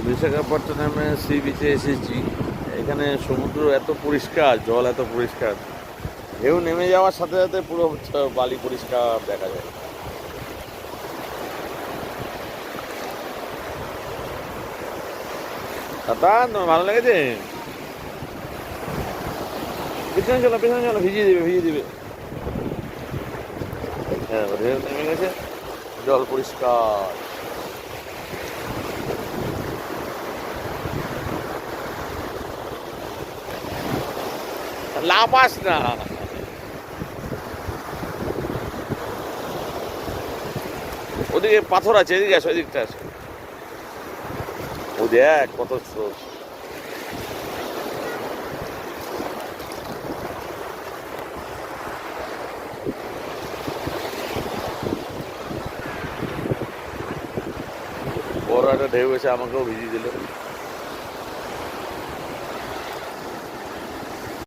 বিশাখাপত্তনমে C বিচে এসেছি। এখানে সমুদ্র এত পরিষ্কার, জল এত পরিষ্কার, ঢেউ নেমে যাওয়ার সাথে সাথে পুরো বালি পরিষ্কার দেখা যায়। দাদা তোমার ভালো লেগেছে? পেছনে চলো, পেছনে চলো, ভিজিয়ে দিবে, ভিজিয়ে দিবে। হ্যাঁ, ঢেউ নেমে গেছে, জল পরিষ্কার। লাফাস না। ওদিকে পাথর আছে, এদিকে আসো, এদিকটা আসো। ও দেখ কত স্রোত। বড় একটা ঢেউ এসে আমাকেও ভিজিয়ে দিল।